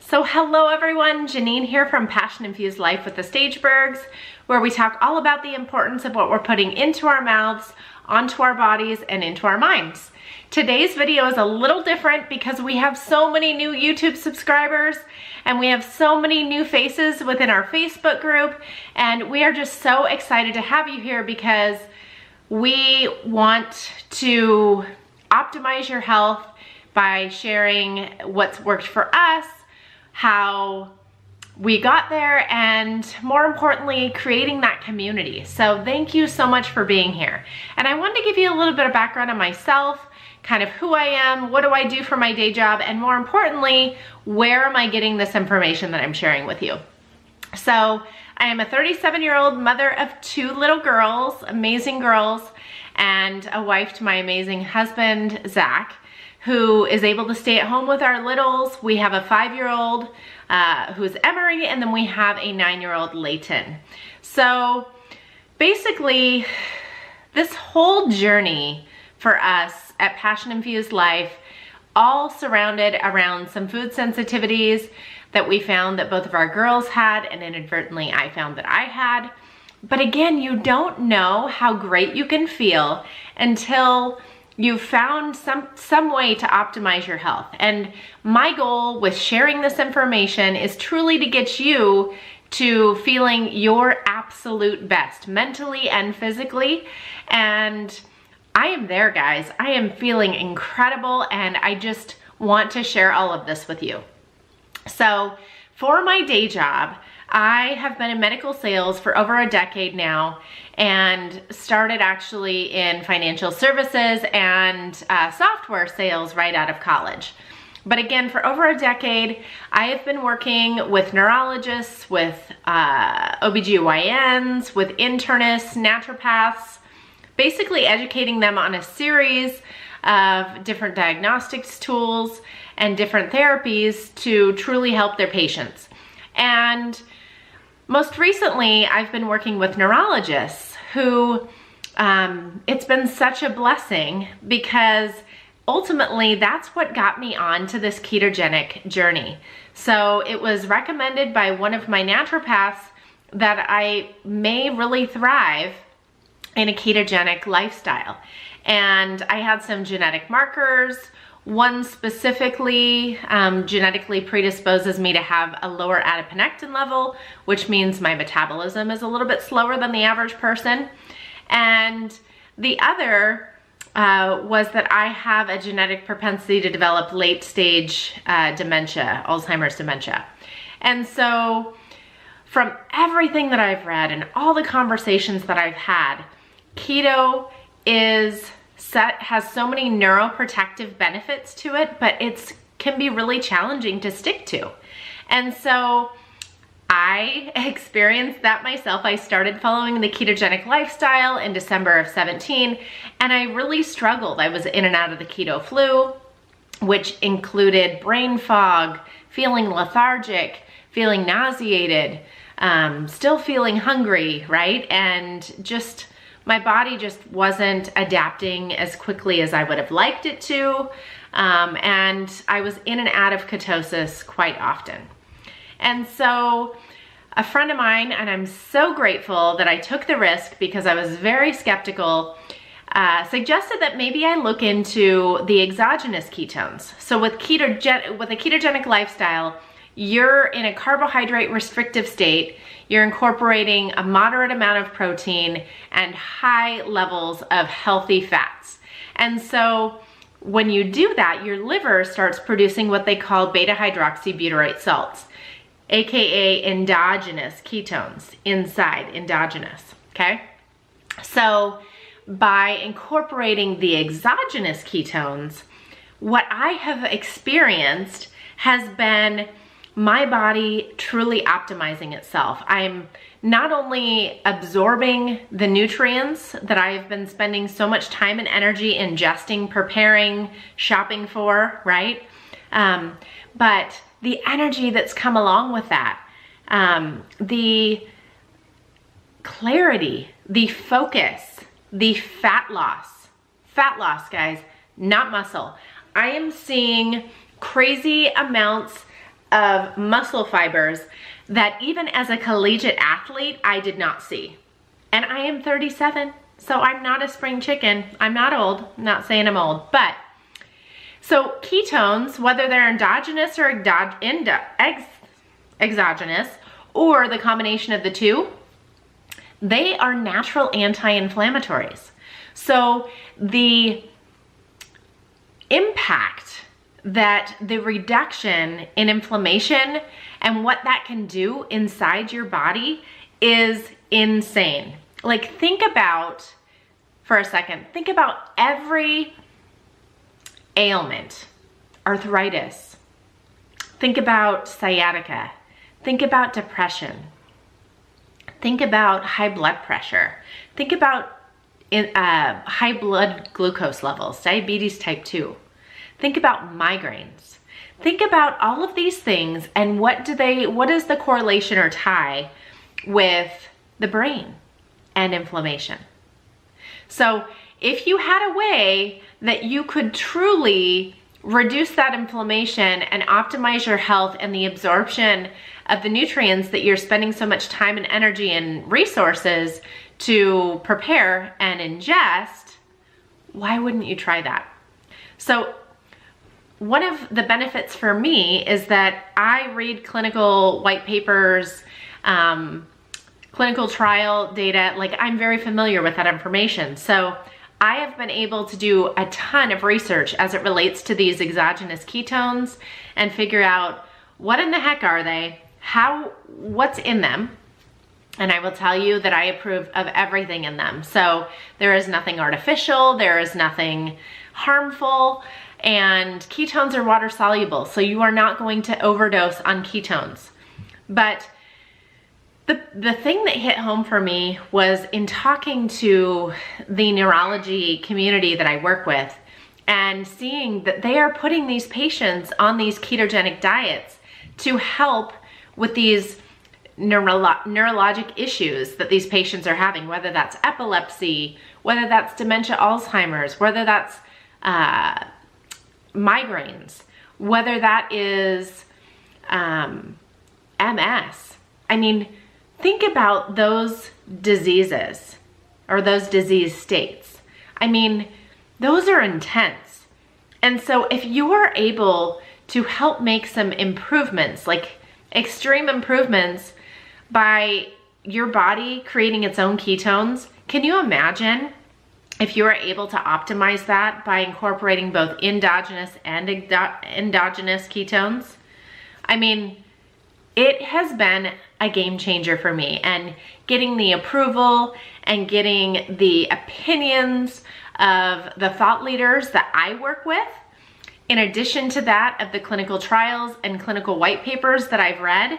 So hello everyone, Janine here from Passion Infused Life with the Stagebergs, where we talk all about the importance of what we're putting into our mouths, onto our bodies, and into our minds. Today's video is a little different because we have so many new YouTube subscribers and we have so many new faces within our Facebook group, and we are just so excited to have you here because we want to optimize your health by sharing what's worked for us, how we got there, and more importantly, creating that community. So thank you so much for being here. And I wanted to give you a little bit of background on myself, kind of who I am, what do I do for my day job, and more importantly, where am I getting this information that I'm sharing with you. So I am a 37-year-old mother of two little girls, amazing girls, and a wife to my amazing husband, Zach, who is able to stay at home with our littles. We have a 5-year-old who's Emery, and then we have a 9-year-old Layton. So basically, this whole journey for us at Passion Infused Life all surrounded around some food sensitivities that we found that both of our girls had, and inadvertently I found that I had. But again, you don't know how great you can feel until you've found some way to optimize your health. And my goal with sharing this information is truly to get you to feeling your absolute best, mentally and physically. And I am there, guys. I am feeling incredible, and I just want to share all of this with you. So for my day job, I have been in medical sales for over a decade now, and started actually in financial services and software sales right out of college. But again, for over a decade, I have been working with neurologists, with OBGYNs, with internists, naturopaths, basically educating them on a series of different diagnostics tools and different therapies to truly help their patients. And most recently, I've been working with neurologists who, it's been such a blessing because ultimately that's what got me onto this ketogenic journey. So it was recommended by one of my naturopaths that I may really thrive in a ketogenic lifestyle. And I had some genetic markers. One specifically genetically predisposes me to have a lower adiponectin level, which means my metabolism is a little bit slower than the average person. And the other was that I have a genetic propensity to develop late stage dementia, Alzheimer's dementia. And so from everything that I've read and all the conversations that I've had, keto has so many neuroprotective benefits to it, but it can be really challenging to stick to. And so I experienced that myself. I started following the ketogenic lifestyle in December of 17, and I really struggled. I was in and out of the keto flu, which included brain fog, feeling lethargic, feeling nauseated, still feeling hungry, right? And just my body just wasn't adapting as quickly as I would have liked it to. And I was in and out of ketosis quite often. And so a friend of mine, and I'm so grateful that I took the risk because I was very skeptical, suggested that maybe I look into the exogenous ketones. So with a ketogenic lifestyle, you're in a carbohydrate restrictive state. You're incorporating a moderate amount of protein and high levels of healthy fats. And so when you do that, your liver starts producing what they call beta hydroxybutyrate salts, AKA endogenous ketones inside, endogenous, okay? So by incorporating the exogenous ketones, what I have experienced has been my body truly optimizing itself. I'm not only absorbing the nutrients that I've been spending so much time and energy ingesting, preparing, shopping for, right? But the energy that's come along with that, the clarity, the focus, the fat loss, guys, not muscle. I am seeing crazy amounts of muscle fibers that even as a collegiate athlete, I did not see. And I am 37, so I'm not a spring chicken. I'm not old, I'm not saying I'm old, but so ketones, whether they're endogenous or exogenous, or the combination of the two, they are natural anti-inflammatories. So the impact that the reduction in inflammation and what that can do inside your body is insane. Like, think about, for a second, think about every ailment, arthritis, think about sciatica, think about depression, think about high blood pressure, think about high blood glucose levels, diabetes type 2, think about migraines, think about all of these things and what is the correlation or tie with the brain and inflammation. So if you had a way that you could truly reduce that inflammation and optimize your health and the absorption of the nutrients that you're spending so much time and energy and resources to prepare and ingest, why wouldn't you try that? So one of the benefits for me is that I read clinical white papers, clinical trial data, like I'm very familiar with that information. So I have been able to do a ton of research as it relates to these exogenous ketones and figure out what in the heck are they, what's in them. And I will tell you that I approve of everything in them. So there is nothing artificial, there is nothing harmful, and ketones are water soluble, so you are not going to overdose on ketones. But the thing that hit home for me was in talking to the neurology community that I work with and seeing that they are putting these patients on these ketogenic diets to help with these neurologic issues that these patients are having, whether that's epilepsy, whether that's dementia, Alzheimer's, whether that's migraines, whether that is MS. I mean, think about those diseases or those disease states. I mean, those are intense. And so if you are able to help make some improvements, like extreme improvements by your body creating its own ketones, can you imagine if you are able to optimize that by incorporating both endogenous and endogenous ketones? I mean, it has been a game changer for me, and getting the approval and getting the opinions of the thought leaders that I work with, in addition to that of the clinical trials and clinical white papers that I've read.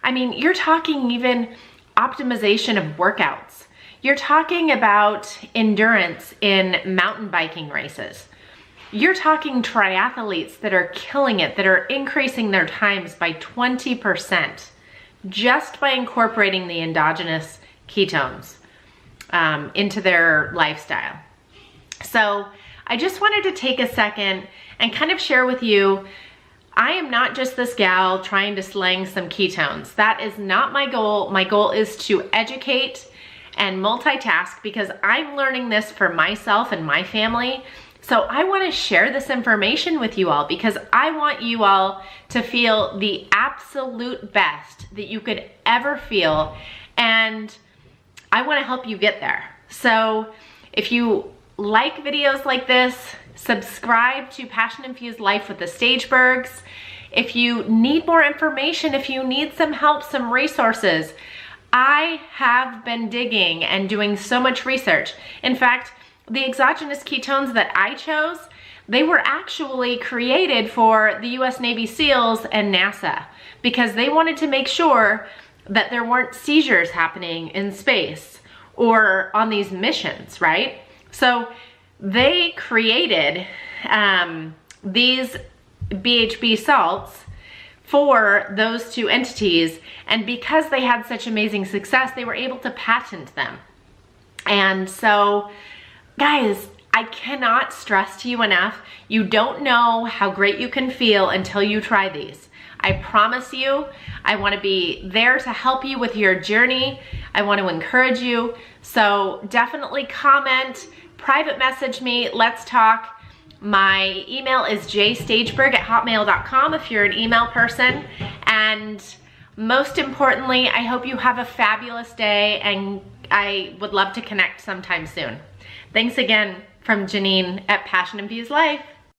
I mean, you're talking even optimization of workouts. You're talking about endurance in mountain biking races. You're talking triathletes that are killing it, that are increasing their times by 20% just by incorporating the endogenous ketones into their lifestyle. So I just wanted to take a second and kind of share with you, I am not just this gal trying to slang some ketones. That is not my goal. My goal is to educate and multitask because I'm learning this for myself and my family. So I want to share this information with you all because I want you all to feel the absolute best that you could ever feel, and I want to help you get there. So if you like videos like this, subscribe to Passion Infused Life with the Stagebergs. If you need more information, if you need some help, some resources, I have been digging and doing so much research. In fact, the exogenous ketones that I chose, they were actually created for the US Navy SEALs and NASA because they wanted to make sure that there weren't seizures happening in space or on these missions, right? So they created these BHB salts for those two entities, and because they had such amazing success, they were able to patent them. And so, guys, I cannot stress to you enough, you don't know how great you can feel until you try these. I promise you, I want to be there to help you with your journey. I want to encourage you. So definitely comment, private message me, let's talk. My email is jstageberg@hotmail.com if you're an email person. And most importantly, I hope you have a fabulous day, and I would love to connect sometime soon. Thanks again from Janine at Passion Infused Life.